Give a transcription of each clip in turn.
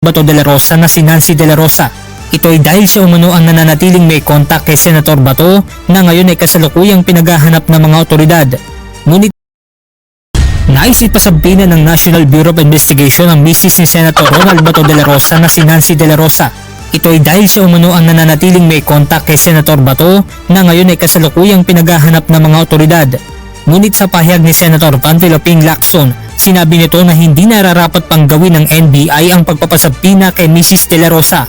Bato de la Rosa na si Nancy de la Rosa. Ito ay dahil siya umano ang nananatiling may kontak kay Senator Bato na ngayon ay kasalukuyang pinaghahanap ng mga otoridad. Ngunit nais ipasabina ng National Bureau of Investigation ang misis ni Senator Ronald Bato de la Rosa na si Nancy de la Rosa. Ito ay dahil siya umano ang nananatiling may kontak kay Senator Bato na ngayon ay kasalukuyang pinaghahanap ng mga otoridad. Ngunit sa pahayag ni Senator Panfilo Ping Lacson, sinabi nito na hindi nararapat pang gawin ng NBI ang pagpapasabina kay Mrs. de la Rosa.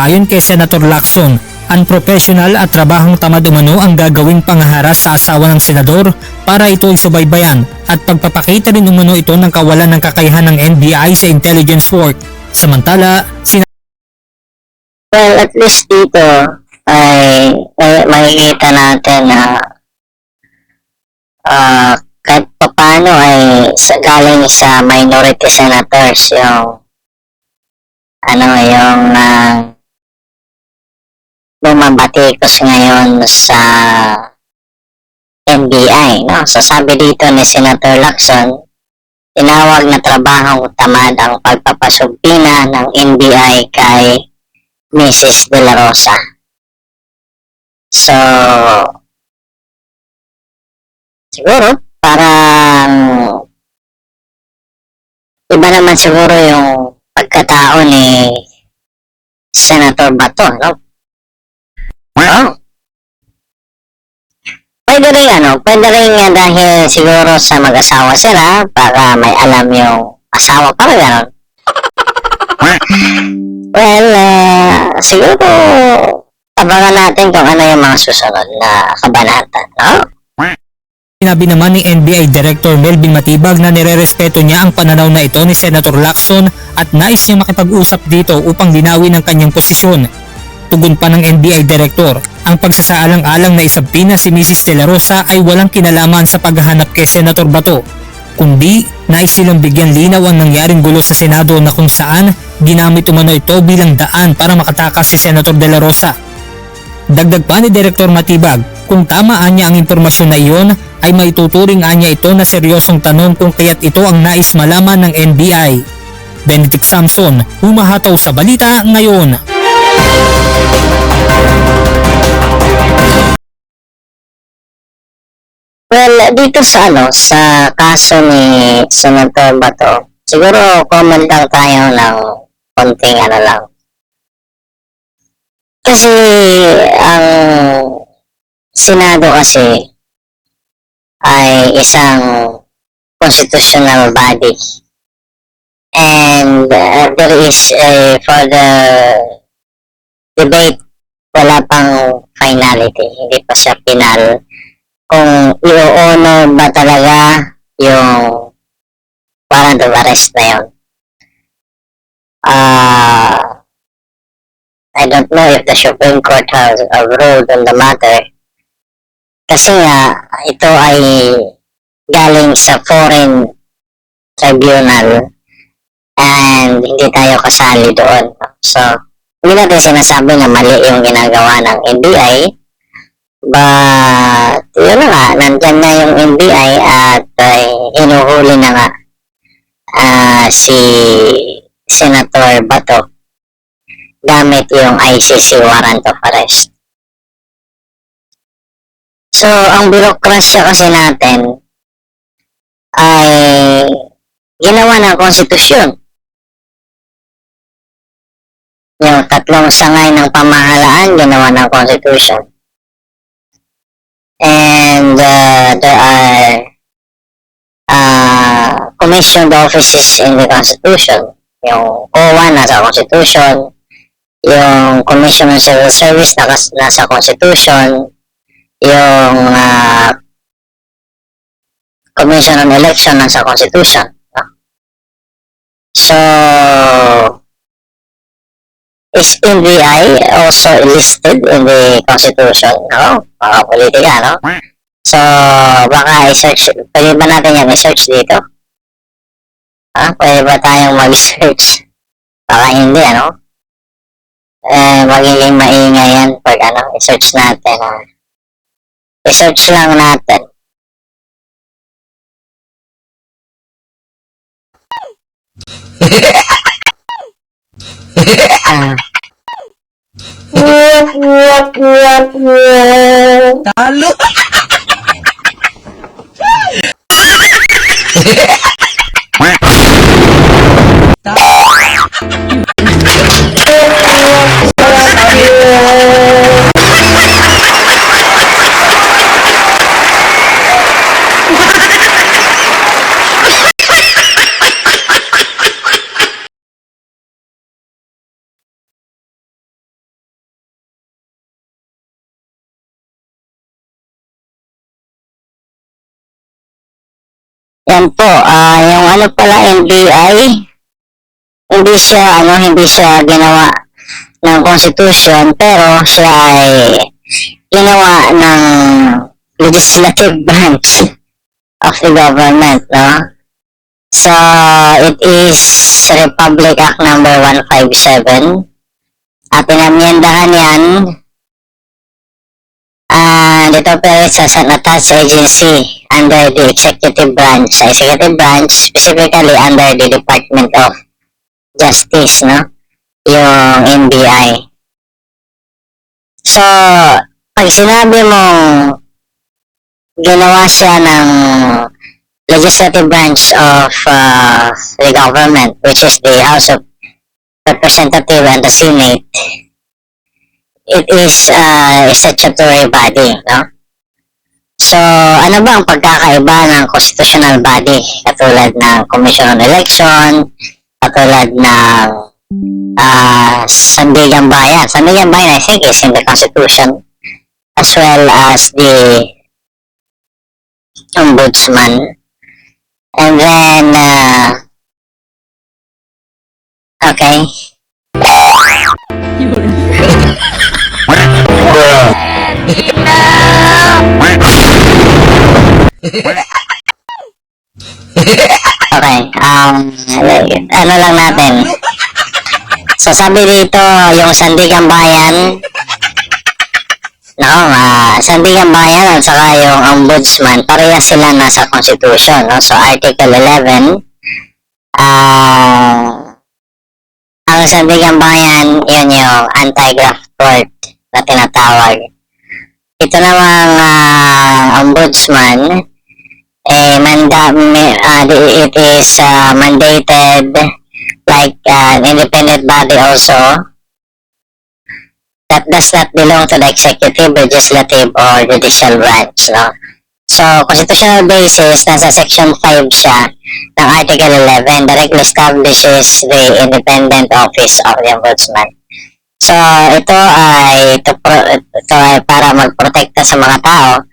Ayon kay Senator Lacson, unprofessional at trabahong tamad umano ang gagawing pangaharas sa asawa ng senador para ito ay subaybayan at pagpapakita rin umano ito ng kawalan ng kakayahan ng NBI sa intelligence work. Samantala, well, at least dito ay makikita natin na kahit paano ay galing sa minority senators yung bumabatikos ngayon sa NBI, no? So sabi dito ni Senator Lacson, tinawag na trabahong tamad ang pagpapasubpina ng NBI kay Mrs. de la Rosa. So siguro parang iba naman siguro yung pagkatao ni Senator Bato, no? Oh. Pwede rin dahil siguro sa mag-asawa sila, para may alam yung asawa, para gano'n. Well, siguro abangan natin kung ano yung mga susunod na kabanata, no? sinabi naman ni NBI Director Melvin Matibag na nirerespeto niya ang pananaw na ito ni Senator Lacson at nais niyang makipag-usap dito upang linawin ang kanyang posisyon. Tugon pa ng NBI Director, ang pagsasaalang-alang na isabpina si Mrs. de la Rosa ay walang kinalaman sa paghahanap kay Senator Bato, kundi nais silang bigyan linaw ang nangyaring gulo sa Senado na kung saan ginamit umano ito bilang daan para makatakas si Senator de la Rosa. Dagdag pa ni Director Matibag, kung tamaan niya ang impormasyon na iyon ay maituturing niya ito na seryosong tanong kung kaya't ito ang nais malaman ng NBI. Benedict Samson, humahataw sa balita ngayon. Well, dito sa kaso ni Senator Bato, siguro comment lang tayo ng konting lang. Kasi ang Senado kasi ay isang constitutional body, and there is a further debate, wala pang finality, hindi pa siya final kung i-honor ba talaga yung warrant of arrest na yun. I don't know if the Supreme Court has ruled on the matter, kasi nga ito ay galing sa foreign tribunal and hindi tayo kasali doon. So hindi natin sinasabi na mali yung ginagawa ng NBI, but yun na nga, nandyan na yung NBI at hinuhuli na nga si Senator Bato gamit yung ICC warrant of arrest. So ang birokrasya kasi natin ay ginawa ng konstitusyon. Yung tatlong sangay ng pamahalaan ginawa ng constitution. And there are commissioned offices in the constitution. Yung COA nasa constitution, yung Commission on Civil Service nasa constitution, yung Commission on Election nasa constitution. So is NBI also listed in the constitution, no? Mga politika, no? So baka i-search, pwede ba natin yan i-search dito? Pwede ba tayong mag-search? Baka hindi, ano? Magiging maingay yan pag i-search natin. I-search lang natin. Ah. Talo. Yan po, yung ano pala NBI, hindi siya ginawa ng Constitution, pero siya ay ginawa ng legislative branch of the government, no? So, it is Republic Act number 157 at pinamyendahan yan and it operates as an attached agency under the executive branch. Sa executive branch, specifically under the Department of Justice, no? Yung NBI. So, pag sinabi mong ginawa siya ng legislative branch of the government, which is the House of Representatives and the Senate, it is a statutory body, no? So, ano ba ang pagkakaiba ng constitutional body? Katulad ng Commission on Election, katulad ng Sandigan Bayan. Sandigan Bayan, I think, is in the Constitution, as well as the Ombudsman. And then, okay. Okay, ano lang natin. So, sabi dito, yung Sandigan Bayan, no, Sandigan Bayan at saka yung Ombudsman, parehas sila nasa Constitution, no? So, Article 11, ang Sandigan Bayan, yun yung anti-graft court na tinatawag. Ito namang Ombudsman, it is mandated like an independent body also that does not belong to the executive, legislative, or judicial branch, no? So, constitutional basis, nasa section 5 siya ng Article 11, directly establishes the independent office of the Ombudsman. So, ito ay para magprotekta sa mga tao,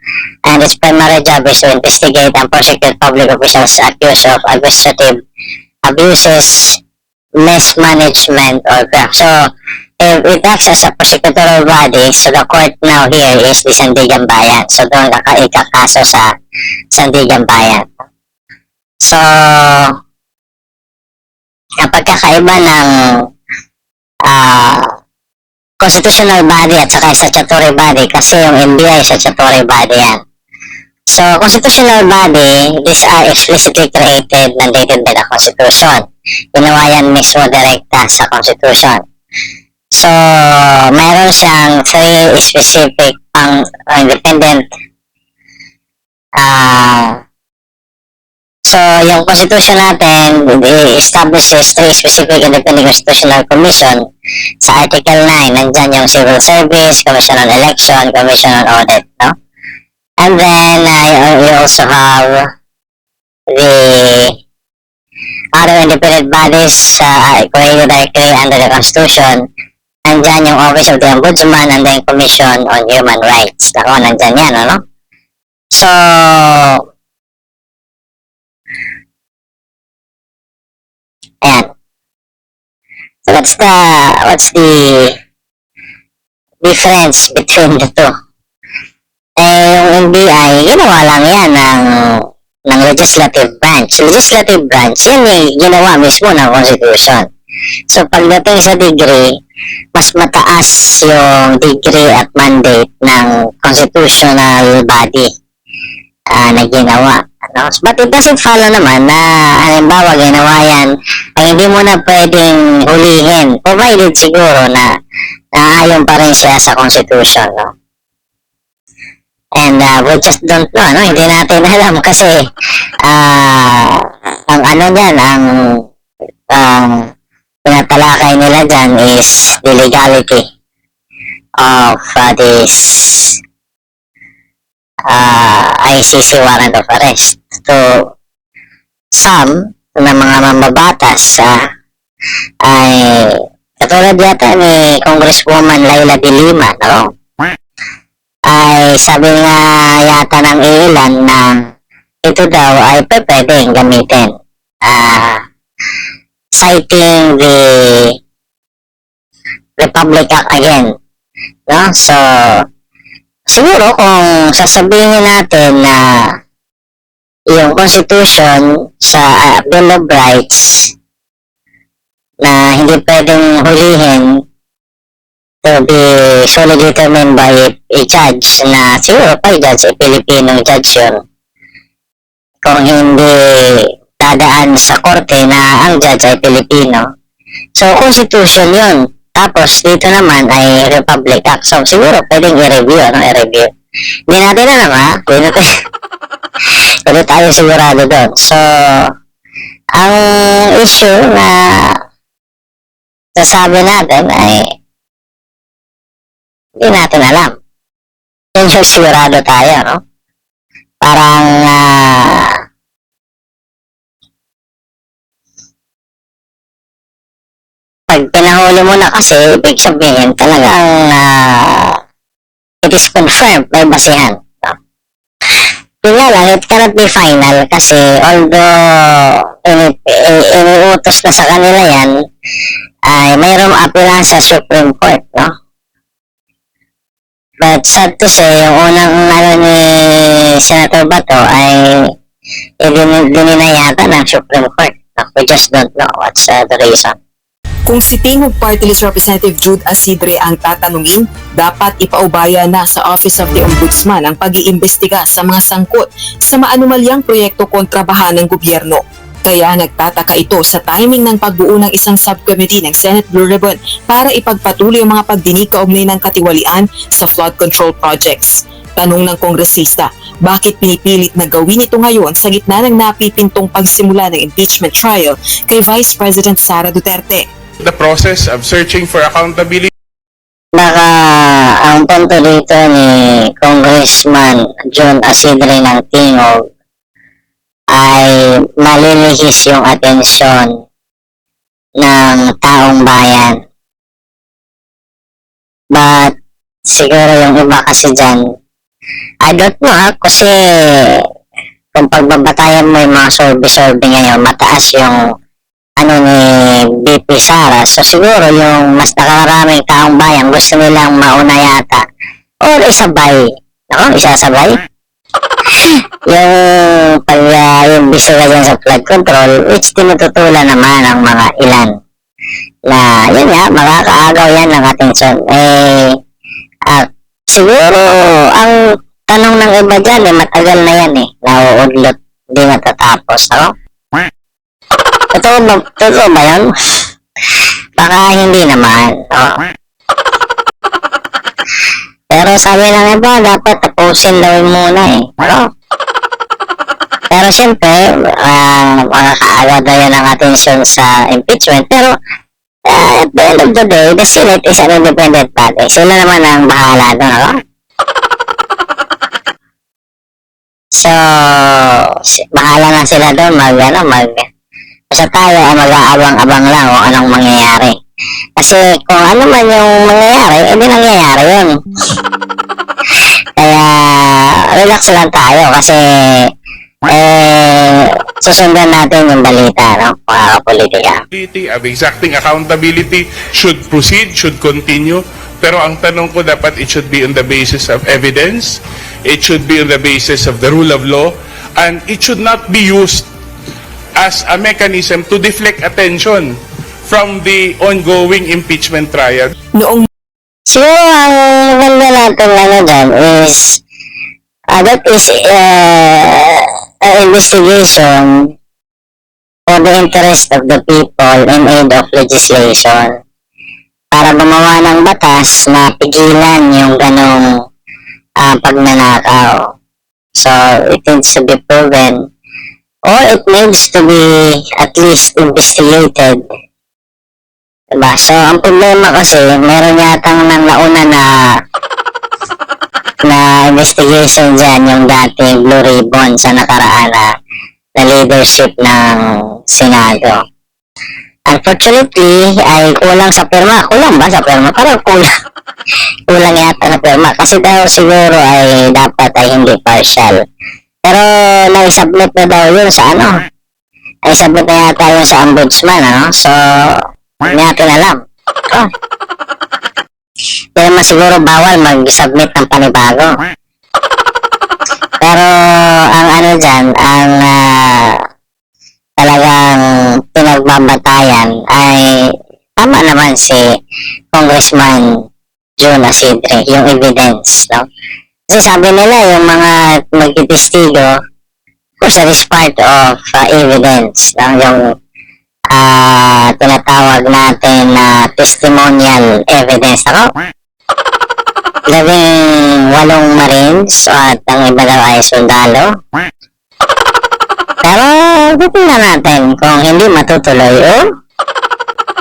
and its primary job is to investigate and prosecute public officials accused of administrative abuses, mismanagement, or graft. So, if it acts as a prosecutorial body, so the court now here is the Sandigan Bayan. So, doon ikakaso sa Sandigan Bayan. So, ang pagkakaiba ng constitutional body at saka statutory body, kasi yung NBI statutory body yan. So, constitutional body, these are explicitly created, mandated by the Constitution. Ginawa yan mismo direkta sa Constitution. So, mayroon siyang 3 specific independent so, yung Constitution natin establishes 3 specific independent constitutional commission. Sa Article 9, nandyan yung Civil Service, Commission on Election, Commission on Audit, no? And then, you also have the other independent bodies created directly under the Constitution. Nandyan yung Office of the Ombudsman and then Commission on Human Rights. Ako, nandyan yan, ano? So, ayan. So, what's the difference between the two? Yung NBI, ginawa lang yan ng legislative branch. Legislative branch, yan yung ginawa mismo ng Constitution. So, pagdating sa degree, mas mataas yung degree at mandate ng constitutional body na ginawa. Ano? But it doesn't follow naman na halimbawa ginawa yan ay hindi mo na pwedeng hulihin, provided siguro na naayon pa rin siya sa Constitution, no? And we just don't know, no? Hindi natin alam kasi ang ano dyan, ang pinatalakay nila dyan is the legality of this ICC warrant of arrest. So, some na mga mambabatas ay katulad yata ni Congresswoman Laila de Lima, no? Ay sabi nga yata ng ilan na ito daw ay pwedeng gamitin, citing the Republic Act again, no? So siguro kung sasabihin natin na yung Constitution sa Bill of Rights na hindi pwedeng hulihin to be solely determined by a judge na siguro pa judge, a Filipino judge yun. Kung hindi dadaan sa korte na ang judge ay Filipino. So, Constitution yun. Tapos, dito naman ay Republic Act. So, siguro pwedeng i-review, i-review. Hindi natin alam, ha? Hindi tayo sigurado doon. So, ang issue na sasabi natin ay hindi natin alam. Yun yung sigurado tayo, no? Parang pag pinahuli mo na kasi, ibig sabihin talagang it is confirmed, may basihan. No? Yun nga lang, it cannot be final kasi although iniutos na sa kanila yan, ay mayroong apilan sa Supreme Court, no? But sad to say, yung unang ni Senator Bato ay dinina yata ng Supreme Court. No? We just don't know what's the reason. Kung si Tingog Party List Representative Jude Asidre ang tatanungin, dapat ipaubaya na sa Office of the Ombudsman ang pag-iimbestiga sa mga sangkot sa maanumalyang proyekto kontrabahan ng gobyerno. Kaya nagtataka ito sa timing ng pagbuo ng isang subcommittee ng Senate Blue Ribbon para ipagpatuloy ang mga pagdinig kaugnay ng katiwalian sa flood control projects. Tanong ng kongresista, bakit pinipilit na gawin ito ngayon sa gitna ng napipintong pagsimula ng impeachment trial kay Vice President Sara Duterte? The process of searching for accountability. Baka ang punto dito ni Congressman John Asidre ng Tingog ay malilihis yung atensyon ng taong bayan. But siguro yung iba kasi dyan, I don't know kasi kung pagbabatayan mo yung mga survey ngayon, mataas yung ni BP Sara. So siguro yung mas nakakaraming taong bayan gusto nilang mauna yata or isabay. Isasabay? yung bisita dyan sa flood control, which tinututulan naman ang mga ilan na yun nga, makakaagaw yan ng atensyon. Siguro ang tanong ng iba dyan matagal na yan nauudlot, hindi matatapos, no? Totoo ba yun? Baka hindi naman, no? Pero sabi ng iba, dapat tapusin daw muna no? Pero siyempre, makakaagaw daw yan ang atensyon sa impeachment. Pero, at the end of the day, the Senate is an independent body. Sila naman ang bahala doon, no? So, bahala na sila doon basta tayo ay mag-aabang-abang lang kung anong mangyayari. Kasi kung ano man yung mangyayari, hindi nangyayari yun. Kaya, relax lang tayo kasi susundan natin yung balita, no? Mga kapolitika. Of exacting accountability should proceed, should continue. Pero ang tanong ko, dapat it should be on the basis of evidence, it should be on the basis of the rule of law, and it should not be used as a mechanism to deflect attention from the ongoing impeachment trial. Siguro ang ganda natin dyan is that is investigation for the interest of the people in aid of legislation para gumawa ng batas na pigilan yung ganong pagnanakaw. So, it needs to be proven or it needs to be at least investigated. Diba? So, ang problema kasi, meron yatang nang nauna na investigation dyan, yung dating Blue Ribbon sa nakaraan na leadership ng Senado. Unfortunately, ay kulang sa pirma. Kulang ba sa pirma? Parang kulang. Kulang yata sa pirma. Kasi daw siguro ay dapat ay hindi partial. Pero na-submit na daw yun sa Ay-submit na yata yun sa ombudsman, So, hindi natin alam. Hindi naman siguro bawal mag-submit ng panibago. Pero, ang dyan, ang talagang pinagbabatayan ay tama naman si Congressman June Asidre, yung evidence, Kasi sabi nila yung mga magtitistigo, of course, that is part of evidence, yung tinatawag natin na testimonial evidence, 18 Marines at ang iba daw ay sundalo. Pero titingnan natin kung hindi matutuloy o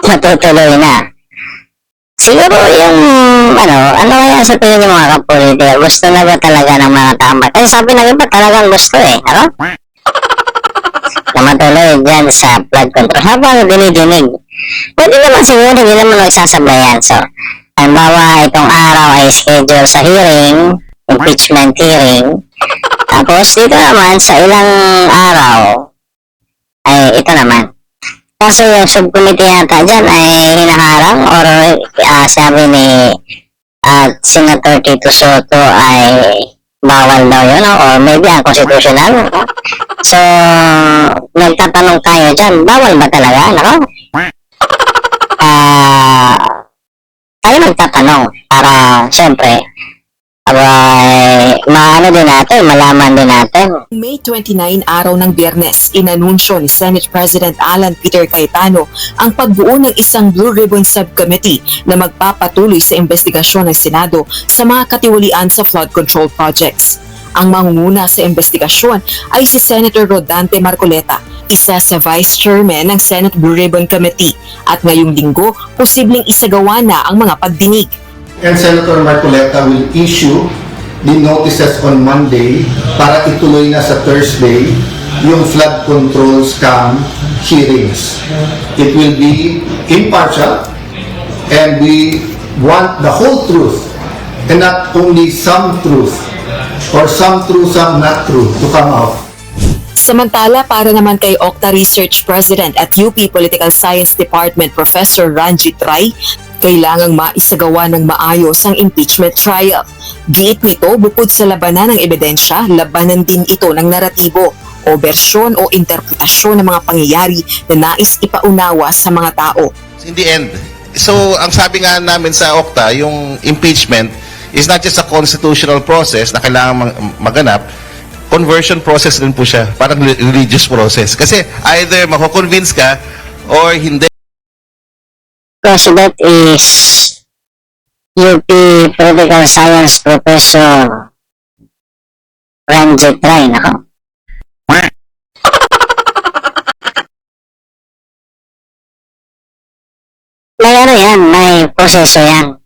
matutuloy na. Siguro yung ano kaya sa tingin ng mga kapolitika, gusto na ba talaga ng mga tama? Kasi sabi ng iba talagang gusto na matuloy dyan sa flood control. Habang dinidinig, pwede naman siguro hindi naman magsasabayan. So, halimbawa itong araw ay schedule sa hearing, impeachment hearing. Tapos dito naman sa ilang araw ay ito naman. Kaso yung subcommittee yata dyan ay hinaharang or sabi ni Senator Tito Soto ay bawal daw yun or maybe unconstitutional. So, nagtatanong tayo dyan, bawal ba talaga? Tayo nagtatanong para syempre maano din natin, malaman din natin. May 29, araw ng Biyernes, inanunsyo ni Senate President Alan Peter Cayetano ang pagbuo ng isang Blue Ribbon Subcommittee na magpapatuloy sa investigasyon ng Senado sa mga katiwalian sa flood control projects. Ang mangunguna sa investigasyon ay si Senator Rodante Marcoleta, isa sa Vice Chairman ng Senate Blue Ribbon Committee, at ngayong linggo, posibleng isagawa na ang mga pagdinig. And Senator Marcoleta will issue the notices on Monday para ituloy na sa Thursday yung flood control scam hearings. It will be impartial and we want the whole truth and not only some truth or some true, some not true to come out. Samantala, para naman kay Okta Research President at UP Political Science Department Professor Ranjit Rai, kailangang maisagawa ng maayos ang impeachment trial. Giit nito, bukod sa labanan ng ebidensya, labanan din ito ng naratibo o bersyon o interpretasyon ng mga pangyayari na nais ipaunawa sa mga tao. In the end, so ang sabi nga namin sa Okta, yung impeachment is not just a constitutional process na kailangan maganap, conversion process din po siya, parang religious process. Kasi either mako-convince ka or hindi. President is UP Political Science Professor Ranjit Rai, May yan, may proseso yan.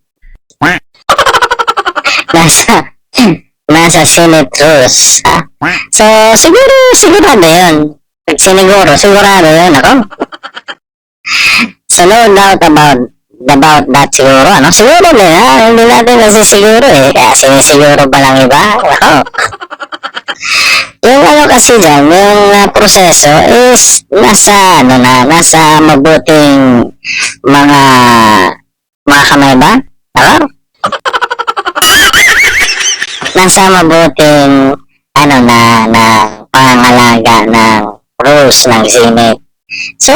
Nasa Senate rules. So, sigurado yun. Sigurado yun, So, no doubt about that siguro, Siguro din, hindi natin nasisiguro kaya sinisiguro ba lang iba? Yung kasi dyan, yung proseso is nasa mabuting mga kamay ba? Nasa mabuting na pangangalaga ng rules ng Senate. So,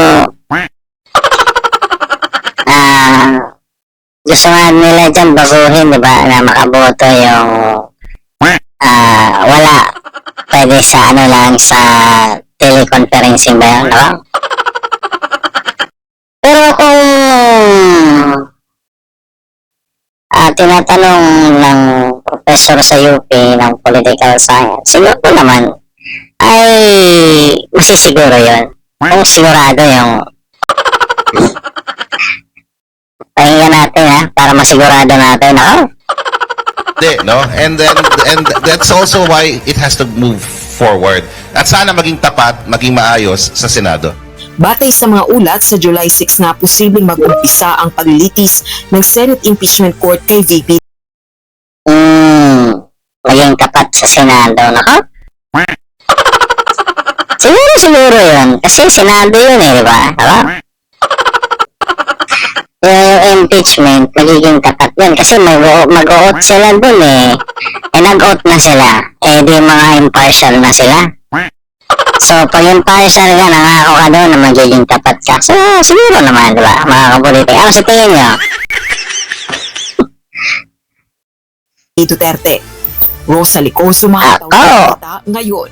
gusto nga nila dyan baguhin, di ba, na makaboto yung wala. Pwede sa lang sa teleconferencing ba yun, tinatanong ng professor sa UP ng political science, siguro naman ay masisiguro yun. Kung sigurado yung pakinggan natin para masigurado natin. No? And that's also why it has to move forward. At sana maging tapat, maging maayos sa Senado. Batay sa mga ulat, sa July 6 na posibleng mag-umpisa ang paglilitis ng Senate Impeachment Court kay VP. Maging tapat sa Senado, nako? Siguro yun. Kasi Senado yun di ba? Nako? Yung impeachment, magiging tapat yun. Kasi mag-o-out sila dun nag-out na sila. Di mga impartial na sila. So, pag impartial ka, nangako ka doon na magiging tapat ka. So, siguro naman, di ba? Mga kapolitik. Ano sa tingin nyo? Duterte. Rosa Licon sumataw Ako. sa balita ngayon.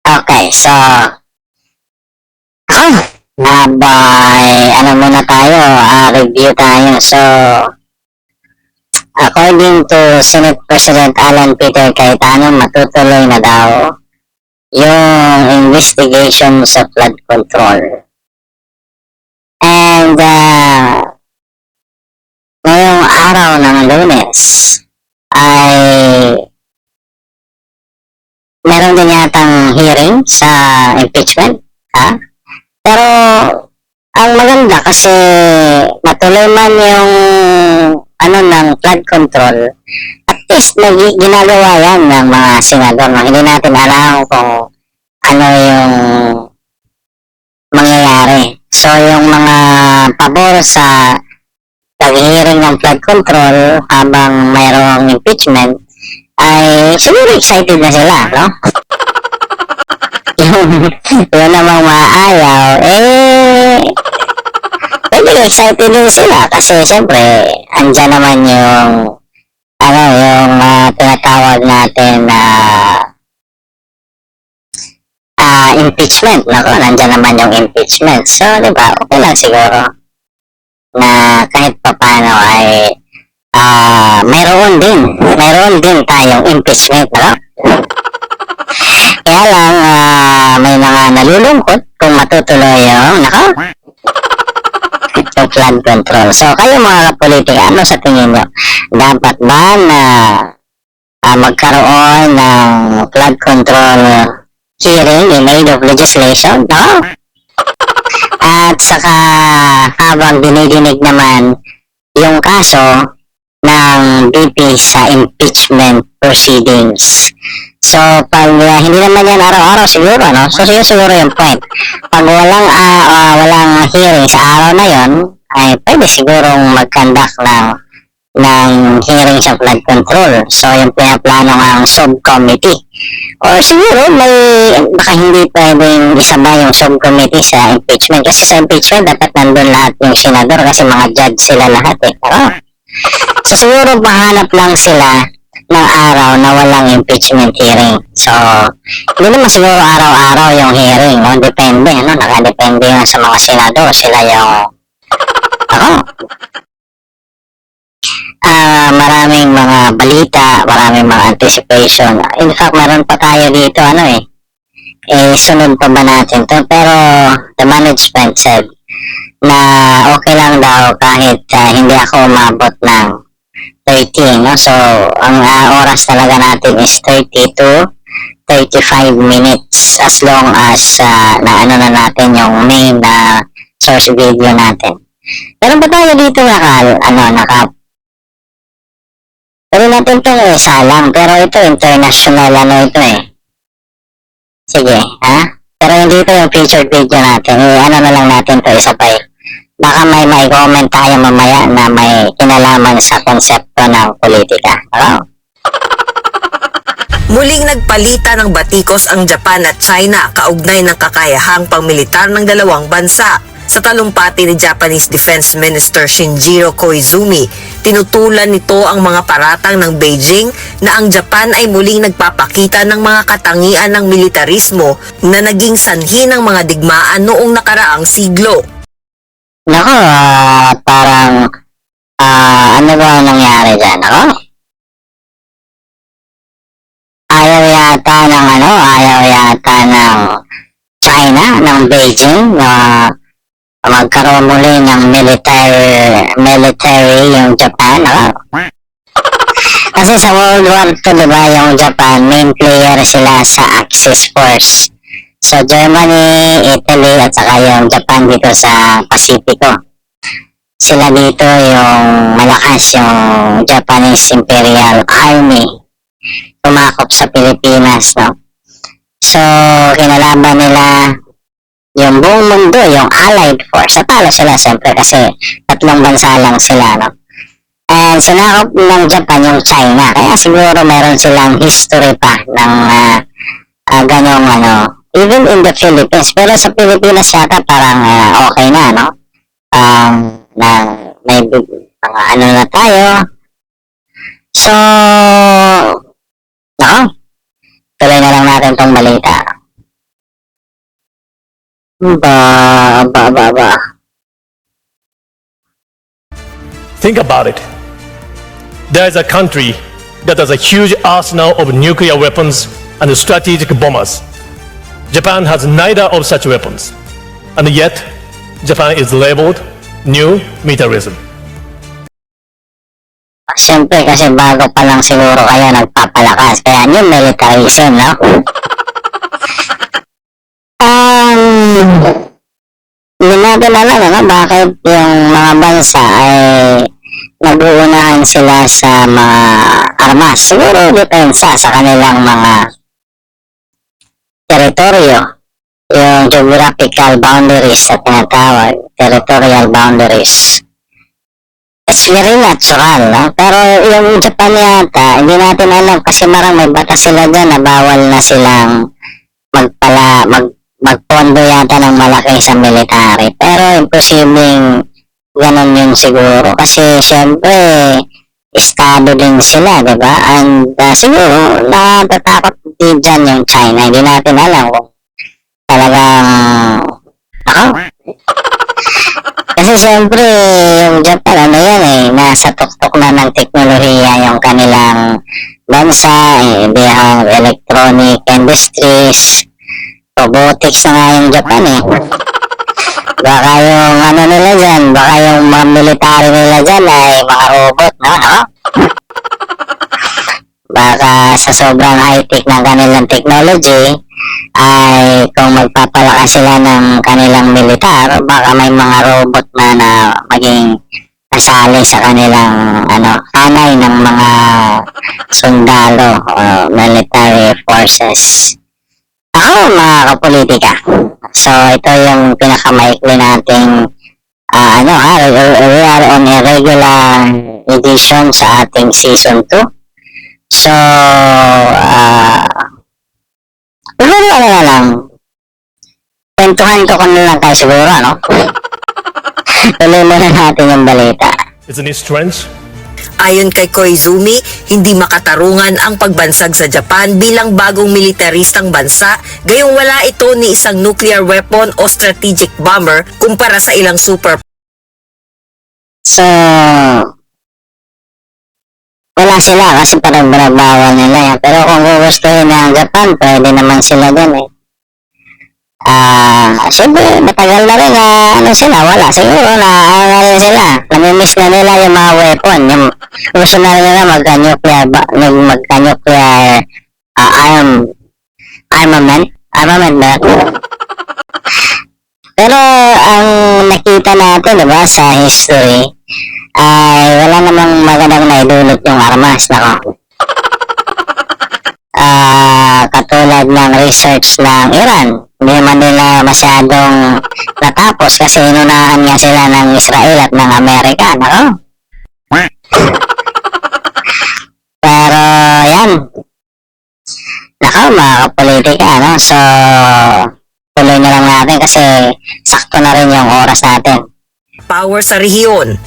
Okay, so ano muna tayo, review tayo. So, according to Senate President Alan Peter Cayetano, matutuloy na daw yung investigation sa flood control. And ngayong araw ng Lunes ay meron din yatang hearing sa impeachment, Pero ang maganda kasi natuloy man yung ng flood control, at least ginagawa yan ng mga senador. Hindi natin alam kung ano yung mangyayari. So yung mga pabor sa pag-hearing ng flood control habang mayroong impeachment ay siguro excited na sila, no? Yun namang maayaw, pwede excited din sila kasi siyempre andyan naman yung tinatawag natin na impeachment, nandyan naman yung impeachment. So, di ba, okay lang siguro na kahit paano ay mayroon din tayong impeachment, Kaya lang, may mga nalulungkot kung matutuloy yung flood control. So, kayo mga kapolitika, ano sa tingin nyo? Dapat ba na magkaroon ng flood control hearing in aid of legislation? At saka, habang dinidinig naman yung kaso ng BP sa impeachment proceedings. So, pag hindi naman yan araw-araw siguro, So, siguro yung point. Pag walang hearing sa araw na yon, ay pwede sigurong mag-conduct ng hearing sa flood control. So, yung pinaplano ng subcommittee. Or siguro, baka hindi pwedeng isabay yung subcommittee sa impeachment. Kasi sa impeachment, dapat nandun lahat yung senador kasi mga judge sila lahat So, siguro mahanap lang sila ng araw na walang impeachment hearing. So, hindi naman siguro araw-araw yung hearing, Depende, nakadepende yan sa mga senador. Sila yung, maraming mga balita, maraming mga anticipation. In fact, meron pa tayo dito, sunod pa ba natin to? Pero, the management said na okay lang daw kahit hindi ako umabot ng 30, So, ang oras talaga natin is 30 to 35 minutes as long as na natin yung main source video natin. Pero ba tayo dito pero natin itong isa lang, pero ito international Sige, Pero hindi ito yung featured video natin. Na lang natin ito isabay. Baka may comment tayo mamaya na may kinalaman sa konsepto ng politika. Muling nagpalitan ng batikos ang Japan at China kaugnay ng kakayahang pangmilitar ng dalawang bansa. Sa talumpati ni Japanese Defense Minister Shinjiro Koizumi, tinutulan nito ang mga paratang ng Beijing na ang Japan ay muling nagpapakita ng mga katangian ng militarismo na naging sanhi ng mga digmaan noong nakaraang siglo. Nako, parang, ano ba ang nangyari dyan, ako? Ayaw yata ng China, ng Beijing, na magkaroon muli ng military yung Japan, ako? Kasi sa World War II, diba, yung Japan, main player sila sa Axis Force. So, Germany, Italy, at saka yung Japan dito sa Pasipiko. Sila dito yung malakas, yung Japanese Imperial Army. Tumakop sa Pilipinas, no? So, kinalaban nila yung buong mundo, yung Allied Force. Natalo sila, siyempre, kasi 3 bansa lang sila, no? And sinakop ng Japan yung China. Kaya siguro meron silang history pa ng ganyong even in the Philippines. Pero sa Pilipinas yata parang okay na, no? Na may mga ano na tayo. So, tuloy na lang natin tong balita. Think about it. There is a country that has a huge arsenal of nuclear weapons and strategic bombers. Japan has neither of such weapons. And yet, Japan is labeled new militarism. Siyempre kasi bago pa lang siguro kayo nagpapalakas. Kaya new militarism, no? Hindi natin alam, no? Bakit yung mga bansa ay nag-uunahan sila sa mga armas. Siguro depensa sa kanilang mga teritoryo. Yung geographical boundaries na tinatawag. Territorial boundaries. It's very natural, no? Pero yung Japan yata, hindi natin alam kasi marang may batas sila dyan na bawal na silang magpondo yata ng malaki sa military. Pero imposibleng ganun yun siguro. Kasi syempre, estado din sila, diba? And siguro, natatakot din dyan yung China. Hindi natin alam kung talagang kasi syempre, yung Japan, nasa tuktok na ng teknolohiya yung kanilang bansa. They have electronic industries, robotics na nga yung Japan, Baka yung nila dyan, baka yung mga military nila dyan ay mga robot, no? Baka sa sobrang high-tech ng kanilang technology, ay kung magpapalakas sila ng kanilang militar, baka may mga robot na maging kasali sa kanilang hanay ng mga sundalo o military forces. Ako, mga kapolitika. So, ito yung pinakamaikli nating we are on a regular edition sa ating season 2. So, siguro na lang. Kwentuhan ko na lang tayo siguro, no? Tuloy muna natin yung balita. Isn't it strange? Ayon kay Koizumi, hindi makatarungan ang pagbansag sa Japan bilang bagong militaristang bansa, gayong wala ito ni isang nuclear weapon o strategic bomber kumpara sa ilang super. So, wala sila kasi parang bawal nila yan. Pero kung gugustuhin ng Japan, pwede naman sila dun, siyempre, matagal na rin sila, wala. Siguro na rin sila. Namimiss na nila yung mga weapon. Yung gusto na rin nila magka-nuclear armament ba? Pero ang nakita natin, diba, sa history, ay wala namang magandang naidulot yung armas, nako. Katulad ng research ng Iran, hindi naman nila masyadong natapos kasi inunahan nga sila ng Israel at ng Amerika, nako. Pero yan, nako, mga kapolitika, no? So, tuloy na lang natin kasi sakto na rin yung oras natin. Power sa rehiyon.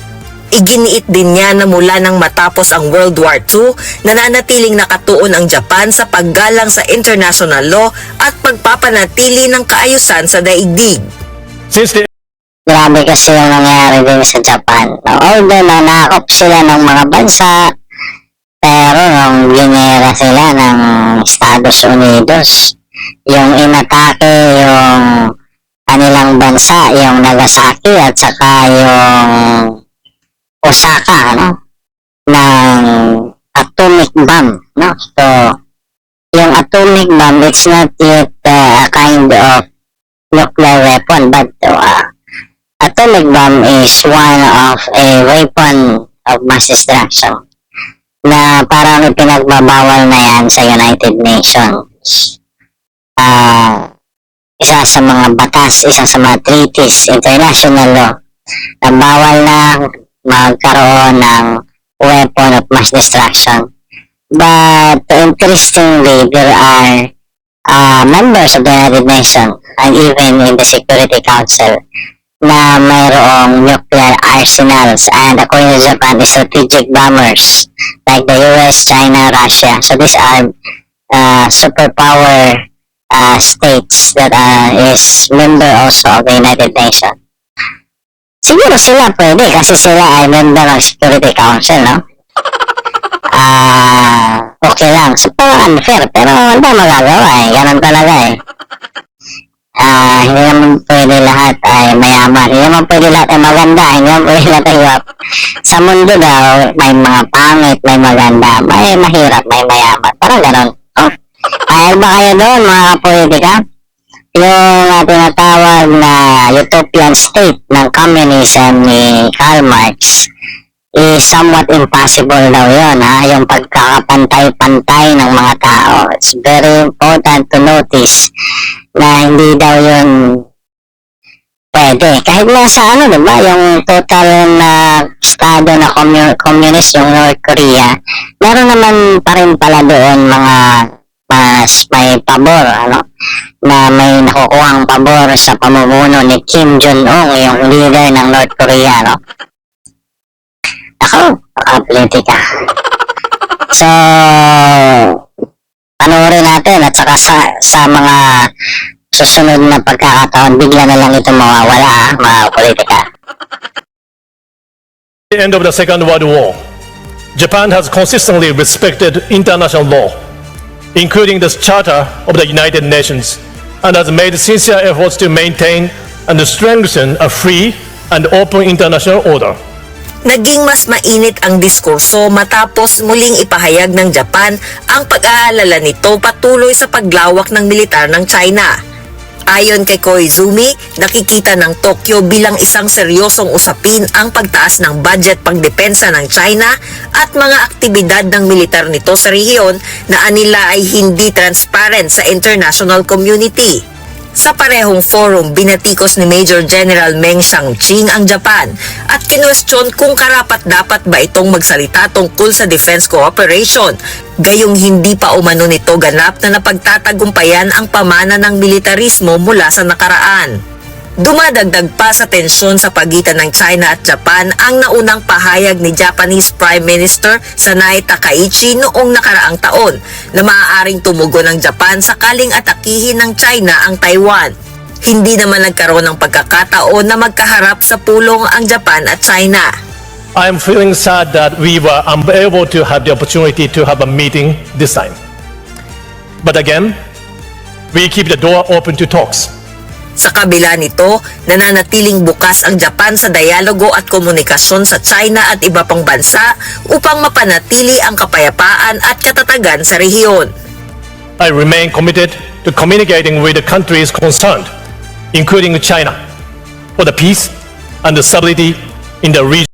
Iginiit din niya na mula nang matapos ang World War II, nananatiling nakatuon ang Japan sa paggalang sa international law at pagpapanatili ng kaayusan sa daigdig. Since the grabe kasi yung nangyari din sa Japan. Although nanakop sila ng mga bansa, pero nung ginera sila ng Estados Unidos, yung inatake yung kanilang bansa, yung Nagasaki at saka yung Osaka, ng atomic bomb, So, yung atomic bomb, it's not yet a kind of nuclear weapon, but atomic bomb is one of a weapon of mass destruction na parang ipinagbabawal na yan sa United Nations. Isa sa mga batas, isa sa mga treaties, international law, na bawal na magkaroon ng weapon of mass destruction. But interestingly, there are members of the United Nations and even in the Security Council na mayroong nuclear arsenals, and according to Japan, the strategic bombers like the US, China, Russia. So these are superpower states that is member also of the United Nations. Siguro sila pwede kasi sila ay member ng Security Council, okay lang. So, parang unfair, pero wala magagawa ganun talaga hindi naman pwede lahat ay mayaman. Hindi naman pwede lahat ay maganda. Hindi naman pwede lahat ay wap. Sa mundo daw, may mga pangit, may maganda, may mahirap, may mayaman. Parang ganun. Ayaw ba kayo doon, mga politika? Yung tinatawag na utopian state ng communism ni Karl Marx is somewhat impossible daw yun, yung pagkakapantay-pantay ng mga tao. It's very important to notice na hindi daw yun pwede. Kahit nga sa diba, yung total na estado na communist, yung North Korea, meron naman pa rin pala doon mga mas may pabor, na may nakukuhang pabor sa pamumuno ni Kim Jong-un, yung leader ng North Korea, Ako, politika. So, panoorin natin at saka sa mga susunod na pagkakataon, bigla na lang ito mawawala, mga politika. At the end of the Second World War, Japan has consistently respected international law, including the Charter of the United Nations, and has made sincere efforts to maintain and strengthen a free and open international order. Naging mas mainit ang diskurso matapos muling ipahayag ng Japan ang pag-aalala nito patuloy sa paglawak ng militar ng China. Ayon kay Koizumi, nakikita ng Tokyo bilang isang seryosong usapin ang pagtaas ng budget pangdepensa ng China at mga aktibidad ng militar nito sa rehiyon na anila ay hindi transparent sa international community. Sa parehong forum, binatikos ni Major General Meng Xiangqing ang Japan at kinwestiyon kung karapat-dapat ba itong magsalita tungkol sa defense cooperation, gayong hindi pa umano nito ganap na napagtatagumpayan ang pamana ng militarismo mula sa nakaraan. Dumadagdag pa sa tensyon sa pagitan ng China at Japan ang naunang pahayag ni Japanese Prime Minister Sanae Takaichi noong nakaraang taon na maaaring tumugon ng Japan sakaling atakihin ng China ang Taiwan. Hindi naman nagkaroon ng pagkakataon na magkaharap sa pulong ang Japan at China. I am feeling sad that we were unable to have the opportunity to have a meeting this time. But again, we keep the door open to talks. Sa kabila nito, nananatiling bukas ang Japan sa dialogo at komunikasyon sa China at iba pang bansa upang mapanatili ang kapayapaan at katatagan sa rehiyon. I remain committed to communicating with the countries concerned, including China, for the peace and the stability in the region.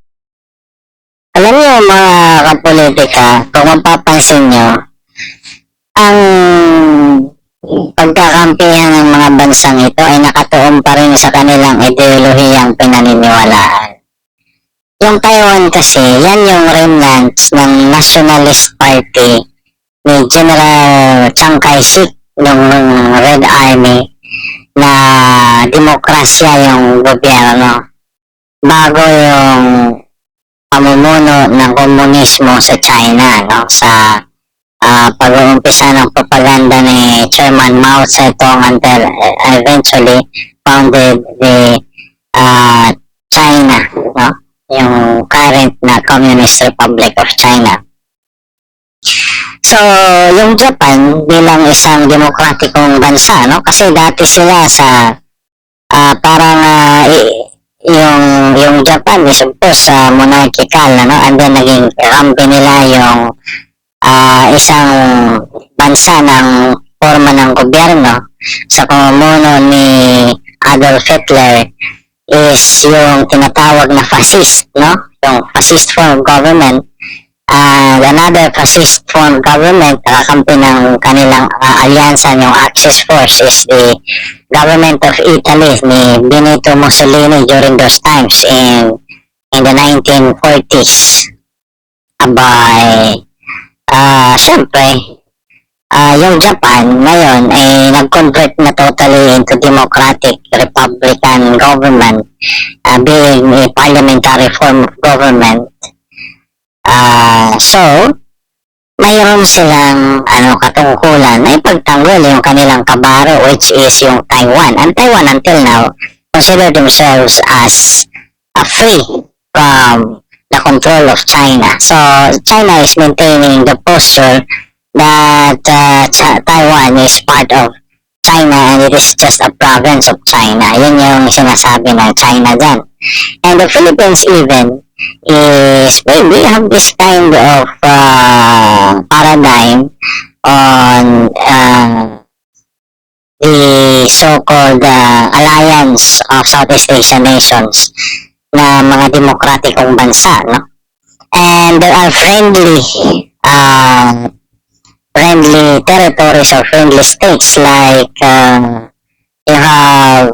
Alam niyo mga kapolitika, kung mapapansin niyo, ang pagkakampihan ng mga bansang ito ay nakatuon pa rin sa kanilang ideolohiyang pinaniniwalaan. Yung Taiwan kasi, yan yung remnants ng Nationalist Party ni General Chiang Kai-shek ng Red Army na demokrasya yung gobyerno bago yung pamumuno ng komunismo sa China, sa pag-uumpisa ng propaganda ni Chairman Mao Zedong until eventually founded the yung current na Communist Republic of China. So, yung Japan bilang isang demokratikong bansa, no? Kasi dati sila sa yung Japan is of course monarchical, no? And then naging rampe nila yung isang bansa ng forma ng gobyerno sa pamumuno ni Adolf Hitler is yung tinatawag na fascist, no? Yung fascist form of government. And another fascist form of government, kakampi ng kanilang alyansa, yung Axis force, is the government of Italy ni Benito Mussolini during those times in the 1940s. Syempre, yung Japan ngayon ay nag-convert na totally into democratic republican government, being a parliamentary form of government. So, mayroon silang katungkulan na ipagtanggol yung kanilang kabaro, which is yung Taiwan. And Taiwan until now consider themselves as free from the control of China. So, China is maintaining the posture that Taiwan is part of China and it is just a province of China. Yun yung sinasabi ng China dyan. And the Philippines even is maybe have this kind of paradigm on the so-called Alliance of Southeast Asian Nations na mga demokratikong bansa, no? And there are friendly territories or friendly states like you have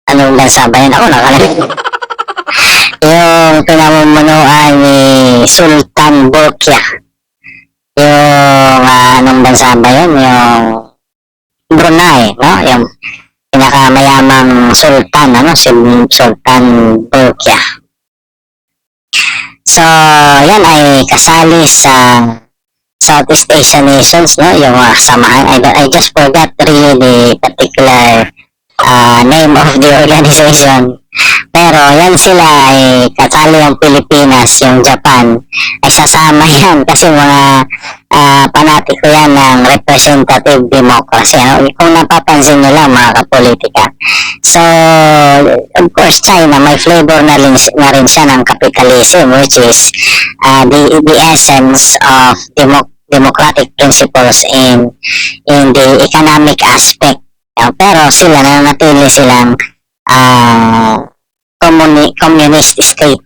anong bansa ba yun? Ako nakalimutan. Yung pinamumunuan ni Sultan Bolkiah. Yung anong bansa ba yun? Yung Brunei, no? Yung pinakamayamang sultan, si Sultan Bolkiah. So, yan ay kasali sa Southeast Asian Nations, no? Yung samahan. I just forgot really the particular name of the organization. Pero yan sila ay kasali ang Pilipinas, yung Japan ay sasama yan kasi mga panatiko yan ng representative democracy. Kung napapansin nyo lang mga kapolitika. So, of course, China may flavor na rin siya ng capitalism, which is the essence of democratic principles in the economic aspect. Pero sila nanatili silang communist state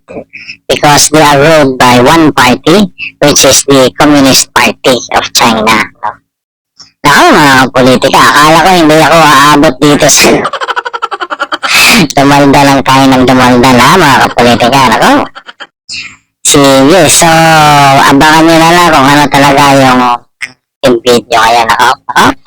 because they are ruled by one party, which is the Communist Party of China. Naku mga politika, akala ko hindi ako aabot dito sa dumalda lang tayo ng dumalda na mga kapolitika. Naku, sige, so abangan nyo na lang kung ano talaga yung video. Ayan, okay.